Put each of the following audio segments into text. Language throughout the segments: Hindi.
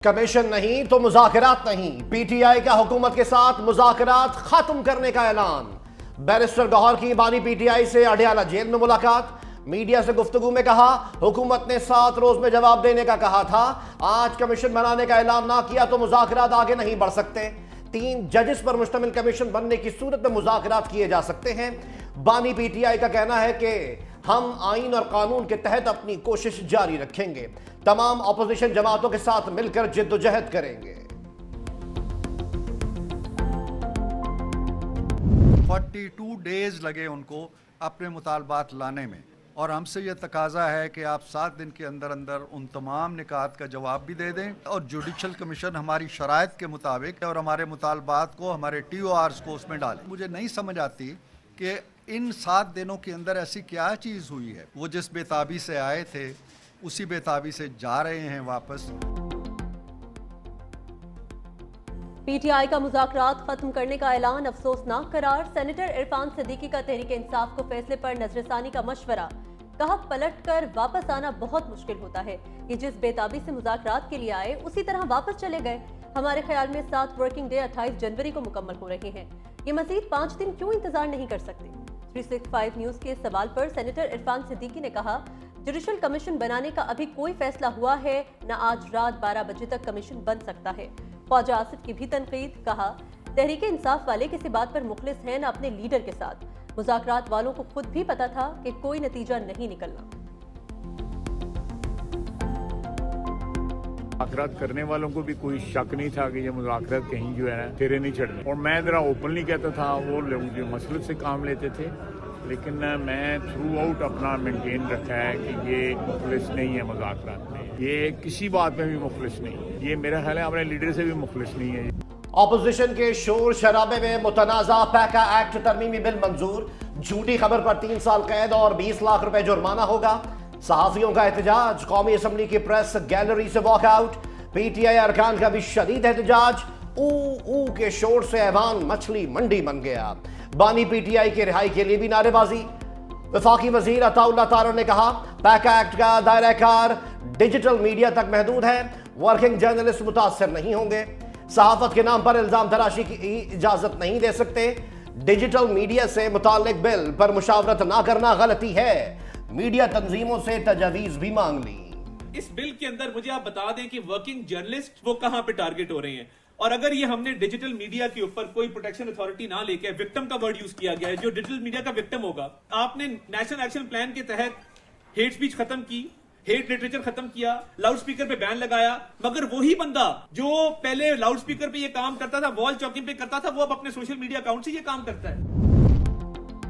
कमीशन नहीं तो मुज़ाकरात नहीं। पीटीआई का हुकूमत के साथ मुज़ाकरात खत्म करने का ऐलान। बैरिस्टर गौहर की बानी पीटीआई से अडयाला जेल में मुलाकात। मीडिया से गुफ्तगू में कहा, हुकूमत ने 7 रोज में जवाब देने का कहा था। आज कमीशन बनाने का ऐलान ना किया तो मुज़ाकरात आगे नहीं बढ़ सकते। 3 जजेस पर मुश्तमिल कमीशन बनने की सूरत में मुज़ाकरात किए जा सकते हैं। बानी पीटीआई का कहना है कि हम आईन और कानून के तहत अपनी कोशिश जारी रखेंगे। तमाम अपोजिशन जमातों के साथ मिलकर जिद्दोजहद करेंगे। 42 डेज लगे उनको अपने मुतालबात लाने में, और हमसे ये तकाजा है कि आप 7 दिन के अंदर अंदर उन तमाम निकात का जवाब भी दे दें और जुडिशल कमीशन हमारी शराइत के मुताबिक और हमारे मुतालबात को, हमारे TORs को उसमें डालें। मुझे नहीं समझ आती कि इन 7 दिनों के अंदर ऐसी क्या चीज़ हुई है। वो जिस बेताबी से आए थे उसी बेताबी से जा रहे हैं वापस। पीटीआई का मुज़ाकरात खत्म करने का ऐलान अफसोसनाक करार। सेनेटर इरफान सिद्दीकी का तहरीक इंसाफ को फैसले पर नजरसानी का मशवरा। कहा, पलट कर वापस आना बहुत मुश्किल होता है। ये जिस बेताबी से मुज़ाकरात के लिए आए उसी तरह वापस चले गए। हमारे ख्याल में 7 वर्किंग डे 28 जनवरी को मुकम्मल हो रहे हैं। ये मजीद 5 दिन क्यों इंतजार नहीं कर सकते। 365 न्यूज के सवाल पर सेनेटर इरफान सिद्दीकी ने कहा, जुडिशल कमीशन बनाने का अभी कोई फैसला हुआ है न आज रात 12 बजे तक कमीशन बन सकता है। ख्वाजा आसिफ की भी तनकीद। कहा, तहरीक इंसाफ वाले किसी बात पर मुखलिस हैं न अपने लीडर के साथ। मुज़ाकरात वालों को खुद भी पता था कि कोई नतीजा नहीं निकलना। मुज़ाकरात करने वालों को भी कोई शक नहीं था कि ये मुज़ाकरात कहीं जो है ना तेरे नहीं चढ़ने। और मैं जरा ओपनली कहता था, वो लोग जो मसलत से काम लेते थे, लेकिन मैं थ्रू आउट अपना मेंटेन रखा है कि ये मुखलिस नहीं है मुज़ाकरात में, ये किसी बात में भी मुखलिस नहीं है। ये मेरा ख्याल है अपने लीडर से भी मुखलिस नहीं है। ऑपोजिशन के शोर शराबे में मुतनाज़ा पैका एक्ट तरमीमी बिल मंजूर। झूठी खबर पर 3 साल कैद और 20 लाख रुपए जुर्माना होगा। सहाफियों का एहतजाज। कौमी असम्बली की प्रेस गैलरी से वॉकआउट। पीटीआई अरकान का भी शदीद एहतजाज। ऊ के शोर से ऐवान मछली मंडी बन गया। बानी पीटीआई की रिहाई के लिए भी नारेबाजी। वफाकी वजीर अताउल्लाह तारड़ ने कहा, पैका एक्ट का दायरा कार डिजिटल मीडिया तक महदूद है। वर्किंग जर्नलिस्ट मुतासर नहीं होंगे। सहाफत के नाम पर इल्जाम तराशी की इजाजत नहीं दे सकते। डिजिटल मीडिया से मुताल्लिक बिल पर मुशावरत ना करना गलती है। मीडिया तंजीमों से तजवीज भी मांग ली। इस बिल के अंदर मुझे आप बता दें कि वर्किंग जर्नलिस्ट वो कहां पे टारगेट हो रहे हैं, और अगर ये हमने डिजिटल मीडिया के ऊपर कोई प्रोटेक्शन अथॉरिटी ना लेके विक्टिम का वर्ड यूज किया गया है, जो डिजिटल मीडिया का विक्टिम होगा। आपने नेशनल एक्शन प्लान के तहत हेट स्पीच खत्म की, हेट लिटरेचर खत्म किया, लाउड स्पीकर पे बैन लगाया, मगर वही बंदा जो पहले लाउड स्पीकर पे ये काम करता था, वॉल चौकिंग पे करता था, वो अब अपने सोशल मीडिया अकाउंट से ये काम करता है।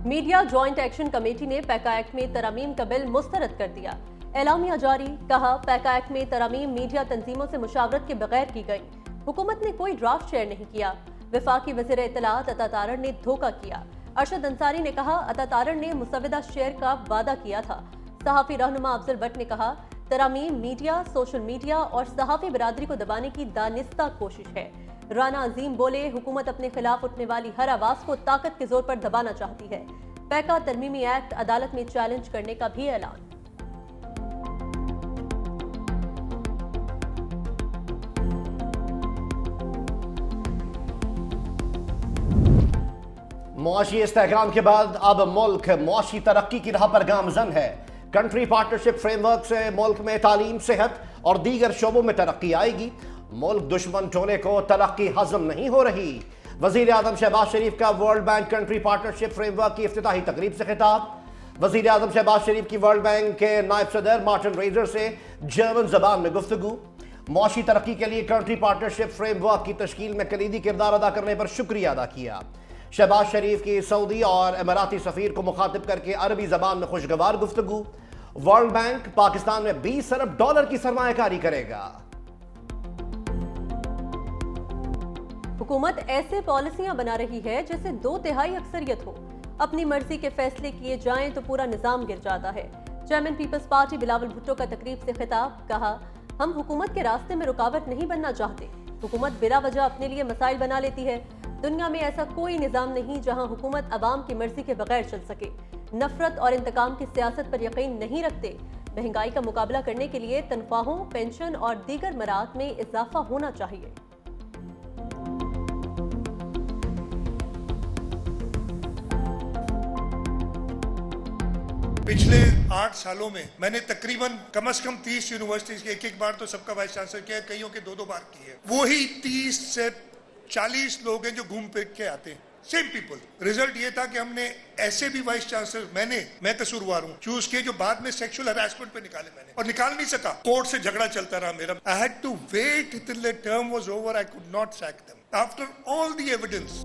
मीडिया जॉइंट एक्शन कमेटी ने पैका एक्ट में तरमीम का बिल मुस्तरद कर दिया। एलामिया जारी। कहा, पैका एक्ट में तरमीम मीडिया तंजीमों से मुशावरत के बगैर की गई। हुकूमत ने कोई ड्राफ्ट शेयर नहीं किया। वफाकी वज़ीर इत्तलात अता तारड़ ने धोखा किया। अरशद अंसारी ने कहा, अता तारड़ ने मुसवदा शेयर का वादा किया था। सहाफ़ी रहनुमा अफजल भट्ट ने कहा, तरामीम मीडिया, सोशल मीडिया और सहाफ़ी बिरादरी को दबाने की दानिस्ता कोशिश है। राना अजीम बोले, हुकूमत अपने खिलाफ उठने वाली हर आवाज को ताकत के जोर पर दबाना चाहती है। पैका तरमीमी एक्ट अदालत में चैलेंज करने का भी ऐलान। मुआशी इस्तेहकाम के बाद अब मुल्क मुआशी तरक्की की राह पर गामजन है। कंट्री पार्टनरशिप फ्रेमवर्क से मुल्क में तालीम, सेहत और दीगर शोबों में तरक्की आएगी। मुल्क दुश्मन टोले को तरक्की हजम नहीं हो रही। वजीर आजम शहबाज शरीफ का world bank country partnership framework की इफ्तिताही तकरीब से खिताब। वजीर आजम शहबाज शरीफ की वर्ल्ड बैंक के नायब सदर मार्टिन रेजर से जर्मन जबान में गुफ्तगू। मुआशी तरक्की के लिए कंट्री पार्टनरशिप फ्रेमवर्क की तश्कील में कलीदी किरदार अदा करने पर शुक्रिया अदा किया। शहबाज शरीफ की सऊदी और इमाराती सफीर को मुखातिब करके अरबी जबान में खुशगवार गुफ्तगू। वर्ल्ड बैंक पाकिस्तान में $20 अरब की सरमायाकारी करेगा। हुकूमत ऐसे पॉलिसियां बना रही है जैसे 2/3 अक्सरियत हो। अपनी मर्जी के फैसले किए जाएं तो पूरा निजाम गिर जाता है। Chairman people's party Bilawal Bhutto का तकरीब से खिताब। कहा, हम हुकूमत के रास्ते में रुकावट नहीं बनना चाहते। हुकूमत बिला वजह अपने लिए मसाइल बना लेती है। दुनिया में ऐसा कोई निजाम नहीं जहां हुकूमत अवाम की मर्जी के बगैर चल सके। नफरत और इंतकाम की सियासत पर यकीन नहीं रखते। महंगाई का मुकाबला करने के लिए तनख्वाहों, पेंशन और दीगर मराहत में इजाफा होना चाहिए। पिछले 8 सालों में मैंने तकरीबन कम से कम 30 यूनिवर्सिटीज के एक बार तो सबका वाइस चांसलर किया, कईयों के 2-2 बार की है। वो ही 30 से 40 लोग हैं जो घूम फिर के आते हैं, सेम पीपल। रिजल्ट ये था कि हमने ऐसे भी वाइस चांसलर मैं कसूरवार हूँ चूज किए जो बाद में सेक्सुअल हैरेसमेंट पे निकाले मैंने, और निकाल नहीं सका। कोर्ट से झगड़ा चलता रहा मेरा। I had to wait till the term was over. I could not sack them after all the evidence.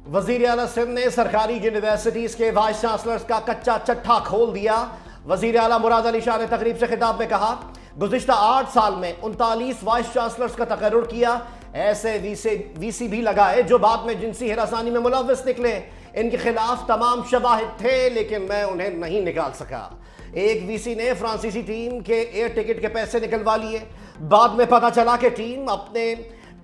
वजीर आला सिंध ने सरकारी यूनिवर्सिटीज के वाइस चांसलर्स का कच्चा चट्टा खोल दिया। वजीर आला मुराद अली शाह ने तकरीब से खिताब में कहा, गुज़िश्ता 8 साल में 39 वाइस चांसलर्स का तकर्रुर किया। ऐसे वीसी भी लगाए जो बाद में जिनसी हिरासानी में मुलव्वस निकले। इनके खिलाफ तमाम शवाहिद थे लेकिन मैं उन्हें नहीं निकाल सका। एक वीसी ने फ्रांसीसी टीम के एयर टिकट के पैसे निकलवा लिए। बाद में पता चला कि टीम अपने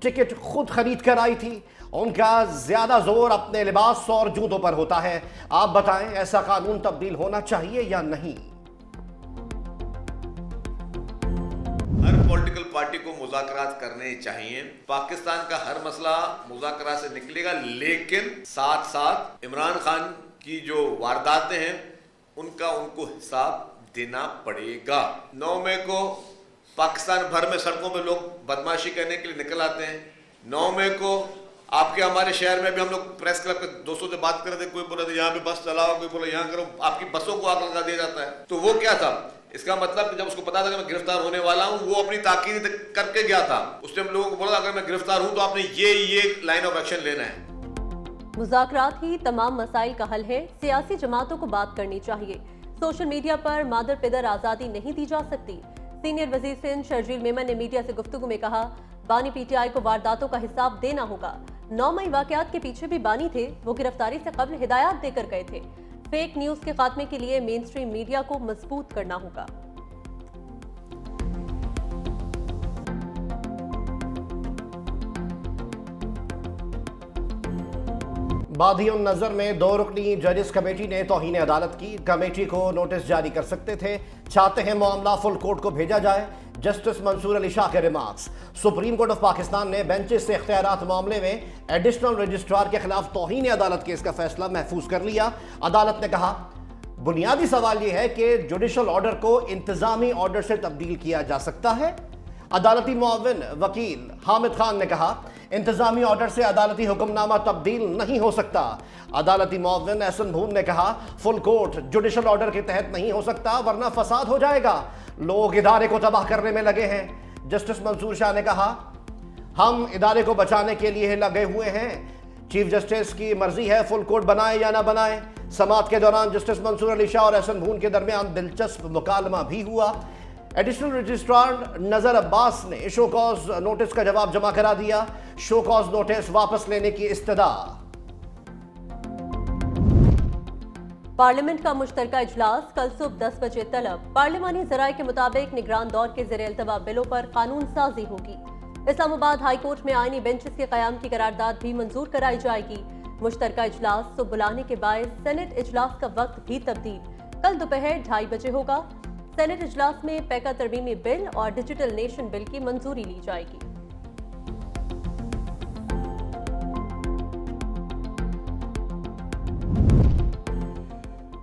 टिकट खुद खरीद कर आई थी। उनका ज्यादा जोर अपने लिबास और जूतों पर होता है। आप बताएं, ऐसा कानून तब्दील होना चाहिए या नहीं? हर पॉलिटिकल पार्टी को मुज़ाकरात करने चाहिए। पाकिस्तान का हर मसला मुज़ाकरात से निकलेगा, लेकिन साथ साथ इमरान खान की जो वारदातें हैं उनका उनको हिसाब देना पड़ेगा। 9 मई को पाकिस्तान भर में सड़कों पे लोग बदमाशी करने के लिए निकल आते हैं। 9 मई को आपके हमारे शहर में भी हम लोग प्रेस क्लब के दोस्तों से बात कर रहे थे, कोई बोला था यहाँ पे बस चलाओ, कोई बोला यहाँ करो, आपकी बसों को आग लगा दिया जाता है। तो वो क्या था? इसका मतलब जब उसको पता था कि मैं गिरफ्तार होने वाला हूँ, वो अपनी ताकीद करके गया था। उसने हम लोगों को बोला अगर मैं गिरफ्तार हूँ तो आपने ये लाइन ऑफ एक्शन लेना है। मुज़ाकरात ही तमाम मसाइल का हल है। सियासी जमातों को बात करनी चाहिए। सोशल मीडिया पर मादर पिदर आज़ादी नहीं दी जा सकती। सीनियर वजीर सिंध शर्जील मेमन ने मीडिया से गुफ्तगू में कहा, बानी पीटीआई को वारदातों का हिसाब देना होगा। 9 मई वाकयात के पीछे भी बानी थे। वो गिरफ्तारी से कबल हिदायत देकर गए थे। फेक न्यूज के खात्मे के लिए मेन स्ट्रीम मीडिया को मजबूत करना होगा। बादियों नजर में 2 रुकनी जजेस कमेटी ने तौहीन अदालत की। कमेटी को नोटिस जारी कर सकते थे। चाहते हैं मामला फुल कोर्ट को भेजा जाए। जस्टिस मंसूर अली शाह के remarks. Supreme court of Pakistan ने बेंचेस से इख्तियारात मामले में एडिशनल रजिस्ट्रार के खिलाफ तौहीन अदालत केस का फैसला महफूज कर लिया। अदालत ने कहा, बुनियादी सवाल यह है कि जुडिशल ऑर्डर को इंतजामी ऑर्डर से तब्दील किया जा सकता है। अदालती मुआविन वकील हामिद खान ने कहा, इंतजामी ऑर्डर से अदालती हुक्मनामा तब्दील नहीं हो सकता। अदालती मुआविन एहसन भून ने कहा, फुल कोर्ट जुडिशल ऑर्डर के तहत नहीं हो सकता वरना फसाद हो जाएगा। लोग इदारे को तबाह करने में लगे हैं। जस्टिस मंसूर शाह ने कहा, हम इदारे को बचाने के लिए लगे हुए हैं। चीफ जस्टिस की मर्जी है फुल कोर्ट बनाए या ना बनाए। समाअत के दौरान जस्टिस मंसूर अली शाह और एहसन भून के दरमियान दिलचस्प मुकालमा भी हुआ। एडिशनल रजिस्ट्रार नजर अब्बास ने शो कॉज नोटिस का जवाब जमा करा दिया। शो कॉज नोटिस वापस लेने की इस्तदा। पार्लियामेंट का मुश्तरका इजलास कल सुबह 10 बजे तलब। पार्लिमानी जराये के मुताबिक निगरान दौर के ज़ेर अल्तवा बिलों पर कानून साजी होगी। इस्लामाबाद हाई कोर्ट में आईनी बेंचेस के क़याम की करारदाद भी मंजूर कराई जाएगी। मुश्तरका इजलास सुबह बुलाने के बायस सेनेट इजलास का वक्त भी तब्दील कल दोपहर 2:30 बजे होगा। सेनेट इजलास में पैका तरमीमी बिल और डिजिटल नेशन बिल की मंजूरी ली जाएगी।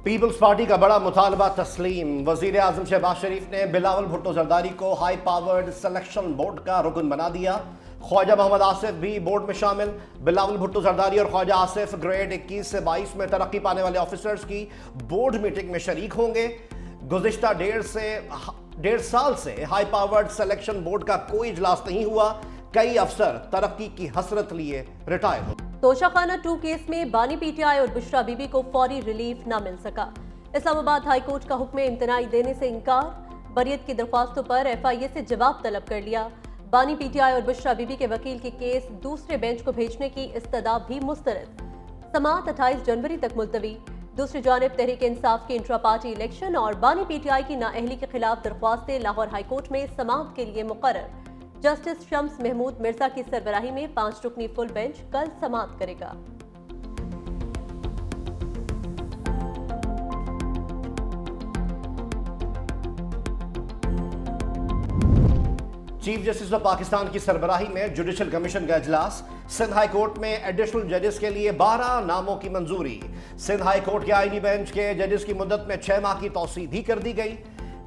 पीपल्स पार्टी का बड़ा मुतालबा तस्लीम। वजीर आजम शहबाज शरीफ ने बिलावल भुट्टो जरदारी को हाई पावर्ड सिलेक्शन बोर्ड का रुकन बना दिया। ख्वाजा मोहम्मद आसिफ भी बोर्ड में शामिल। बिलावल भुट्टो जरदारी और ख्वाजा आसिफ ग्रेड 21 से 22 में तरक्की पाने वाले ऑफिसर्स की बोर्ड मीटिंग में शरीक होंगे। गुज़िश्ता 1.5 साल से हाई पावर्ड सिलेक्शन बोर्ड का कोई इजलास नहीं हुआ। कई अफसर तरक्की की हसरत लिए रिटायर हो। तोशाखाना 2 केस में बानी पीटीआई और बुशरा बीबी को फौरी रिलीफ न मिल सका। इस्लामाबाद हाई कोर्ट का हुक्म इम्तनाई देने से इनकार। बरियत की दरख्वास्तों पर FIA से जवाब तलब कर लिया। बानी पीटीआई और बुशरा बीबी के वकील की केस दूसरे बेंच को भेजने की इस्तदा भी मुस्तरद। समाअत 28 जनवरी तक मुलतवी। दूसरी जानिब तहरीक इंसाफ की इंट्रा पार्टी इलेक्शन और बानी पीटीआई की नाअहली के खिलाफ दरख्वास्तें लाहौर हाई कोर्ट में समाअत के लिए मुकर्रर। जस्टिस शम्स महमूद मिर्जा की सरबराही में 5 रुकनी फुल बेंच कल समाअत करेगा। चीफ जस्टिस ऑफ पाकिस्तान की सरबराही में जुडिशल कमीशन का इजलास। सिंध हाई कोर्ट में एडिशनल जजेस के लिए 12 नामों की मंजूरी। सिंध हाई कोर्ट के आईनी बेंच के जजेस की मुद्दत में 6 माह की तौसी भी कर दी गई।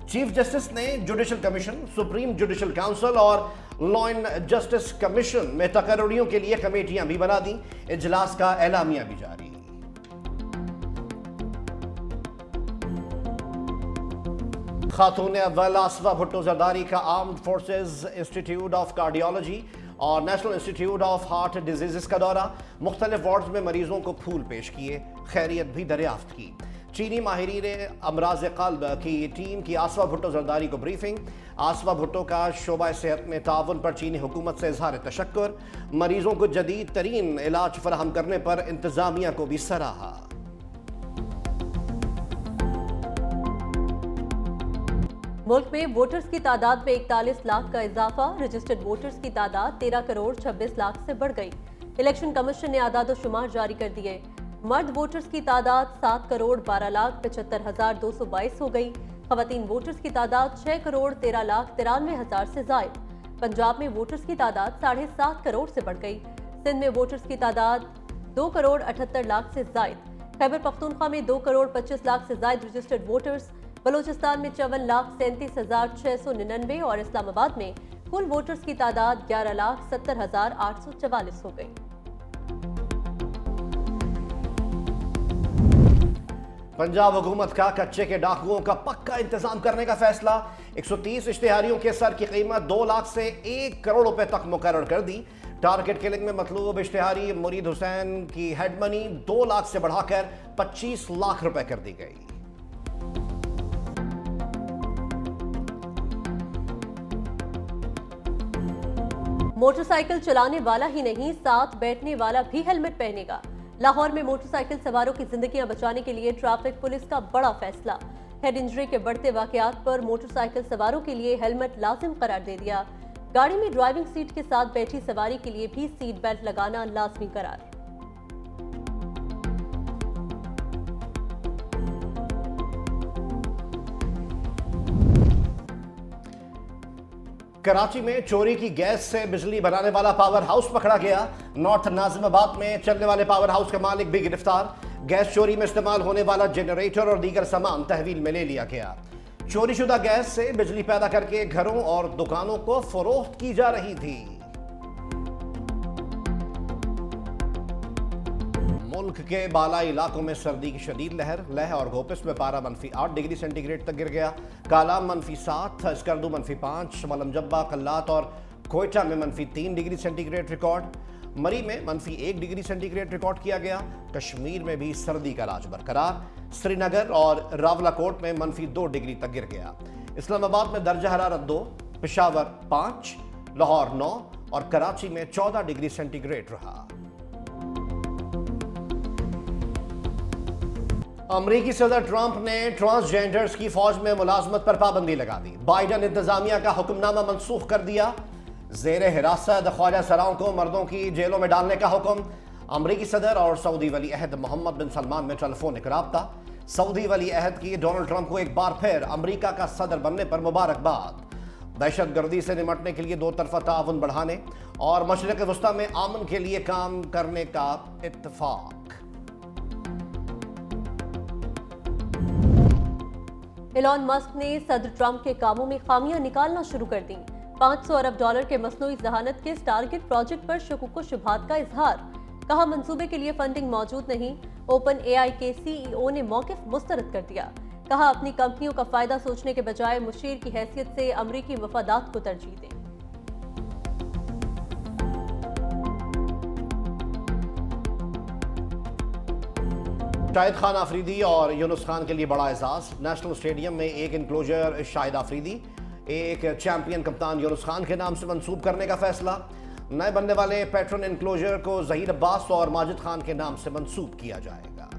चीफ जस्टिस ने judicial commission, supreme judicial council और लॉ एंड जस्टिस कमीशन में तकर्रियों के लिए कमेटियां भी बना दी। इजलास का एलामिया भी जारी। खातून अव्वल आसफा भुट्टो जरदारी का armed forces institute of cardiology और national institute of heart diseases का दौरा। मुख्तलिफ वार्ड्स में मरीजों को फूल पेश किए, खैरियत भी दरियाफ्त की। चीनी माहिरीन अमराज क़ल्ब की टीम की आसफा भुट्टो जरदारी को ब्रीफिंग। आसफा भुट्टो का शोबा सेहत में ताउन पर चीनी हुकूमत से इजहार तशक्कुर। मरीजों को जदीद तरीन इलाज फराहम करने पर इंतजामिया को भी सराहा। मुल्क में वोटर्स की तादाद में 41 लाख का इजाफा। रजिस्टर्ड वोटर्स की तादाद 13 करोड़ 26 लाख से बढ़ गई। इलेक्शन कमीशन ने आदाद शुमार जारी कर दिए। मर्द वोटर्स की तादाद 7 करोड़ 12 लाख 75,222 हो गई। खवातीन वोटर्स की तादाद 6 करोड़ 13 लाख 93,000 से जायद। पंजाब में वोटर्स की तादाद 7.5 करोड़ से बढ़ गई। सिंध में वोटर्स की तादाद 2 करोड़ 78 लाख से जायद। खैबर पख्तूनख्वा में 2 करोड़ 25 लाख से जायद रजिस्टर्ड वोटर्स। बलूचिस्तान में 54,37,699 और इस्लामाबाद में कुल वोटर्स की तादाद 11,70,844 हो गई। पंजाब हुकूमत का कच्चे के डाकुओं का पक्का इंतजाम करने का फैसला। 130 इश्तिहारियों के सर की कीमत 2 लाख से 1 करोड़ रुपए तक मुकर्रर कर दी। टारगेट किलिंग में मतलूब इश्तिहारी मुरीद हुसैन की हेड मनी 2 लाख से बढ़ाकर 25 लाख रुपए कर दी गई। मोटरसाइकिल चलाने वाला ही नहीं, साथ बैठने वाला भी हेलमेट पहनेगा। लाहौर में मोटरसाइकिल सवारों की जिंदगियां बचाने के लिए ट्रैफिक पुलिस का बड़ा फैसला। हेड इंजरी के बढ़ते वाकयात पर मोटरसाइकिल सवारों के लिए हेलमेट लाजिम करार दे दिया। गाड़ी में ड्राइविंग सीट के साथ बैठी सवारी के लिए भी सीट बेल्ट लगाना लाजमी करार। कराची में चोरी की गैस से बिजली बनाने वाला पावर हाउस पकड़ा गया। नॉर्थ नाजिमाबाद में चलने वाले पावर हाउस का मालिक भी गिरफ्तार। गैस चोरी में इस्तेमाल होने वाला जनरेटर और दीगर सामान तहवील में ले लिया गया। चोरीशुदा गैस से बिजली पैदा करके घरों और दुकानों को फरोख्त की जा रही थी। मुल्क के बालाई इलाकों में सर्दी की शदीद लहर। लेह और घोपिस में पारा -8 डिग्री सेंटीग्रेड तक गिर गया। कालाम -7, स्कर्दू -5, मलमजब्बा, कल्लात और कोयटा में -3 डिग्री सेंटीग्रेड रिकॉर्ड। मरी में -1 डिग्री सेंटीग्रेड रिकॉर्ड किया गया। कश्मीर में भी सर्दी का राज बरकरार। श्रीनगर और रावलाकोट में -2 डिग्री तक गिर गया। इस्लामाबाद में दर्जा हरारत 2, पेशावर 5, लाहौर 9 और कराची में 14 डिग्री सेंटीग्रेड रहा। अमरीकी सदर ट्रंप ने ट्रांसजेंडर्स की फौज में मुलाजमत पर पाबंदी लगा दी। बाइडन इंतजामिया का हुक्मनामा मनसूख कर दिया। जेर हिरासत ख्वाजा सराओं को मर्दों की जेलों में डालने का हुक्म। अमरीकी सदर और सऊदी वली अहद मोहम्मद बिन सलमान में टेलीफोनिक राब्ता। सऊदी वली अहद की डोनाल्ड ट्रंप को एक बार फिर अमरीका का सदर बनने पर मुबारकबाद। दहशतगर्दी से निपटने के लिए 2 तरफा ताउन बढ़ाने और मशरिक़ वस्ता में अमन के लिए काम करने का इत्तफाक। एलॉन मस्क ने सदर ट्रंप के कामों में खामियां निकालना शुरू कर दी। $500 अरब के मसनूई जहानत के टारगेट प्रोजेक्ट पर शुकूक शुबहात का इजहार। कहा मंसूबे के लिए फंडिंग मौजूद नहीं। ओपन एआई के सीईओ ने मौकिफ मुस्तरद कर दिया। कहा अपनी कंपनियों का फायदा सोचने के बजाय मुशीर की हैसियत से अमरीकी मफादात को तरजीह दें। शाहिद खान आफरीदी और यूनुस खान के लिए बड़ा एजाज। नेशनल स्टेडियम में एक इनक्लोजर शाहिद आफरीदी, एक चैंपियन कप्तान यूनुस खान के नाम से मंसूब करने का फैसला। नए बनने वाले पैट्रन इनक्लोजर को जहीर अब्बास और माजिद खान के नाम से मंसूब किया जाएगा।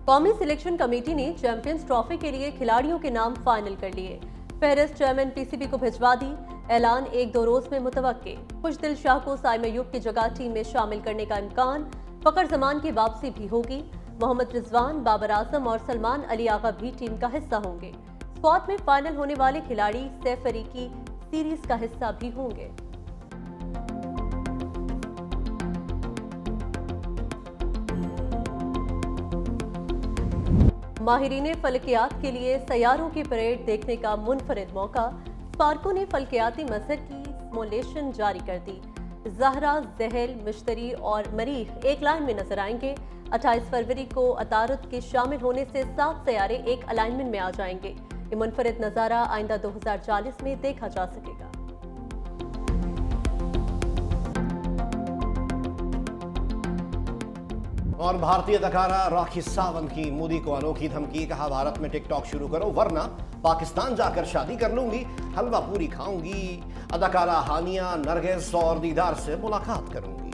कौमी सिलेक्शन कमेटी ने चैंपियंस ट्रॉफी के लिए खिलाड़ियों के नाम फाइनल कर लिए। फहरिस्त चेयरमैन पीसीबी को भिजवा दी। ऐलान 1-2 रोज में मुतवक्के। खुशदिल शाह को साइम अयूब की जगह टीम में शामिल करने का इम्कान। फकर जमान की वापसी भी होगी। मोहम्मद रिजवान, बाबर आजम और सलमान अली आगा भी टीम का हिस्सा होंगे। स्क्वाड में फाइनल होने वाले खिलाड़ी सैफ अरीकी सीरीज का हिस्सा भी होंगे। माहिरीन फलकियात के लिए सैयारों की परेड देखने का मुनफरिद मौका। स्पार्को ने फलकियाती मजहर की सिमुलेशन जारी कर दी। ज़हरा, ज़हल, मिश्तरी और मरीख एक लाइन में नजर आएंगे। 28 फरवरी को अतारुद के शामिल होने से 7 सैयारे एक अलाइनमेंट में आ जाएंगे। ये मुनफरिद नज़ारा आइंदा 2040 में देखा जा सकेगा। और भारतीय अदाकारा राखी सावंत की मोदी को अनोखी धमकी। कहा, भारत में टिकटॉक शुरू करो वरना पाकिस्तान जाकर शादी कर लूंगी, हलवा पूरी खाऊंगी। अदाकारा हानिया नरगिस और दीदार से मुलाकात करूंगी।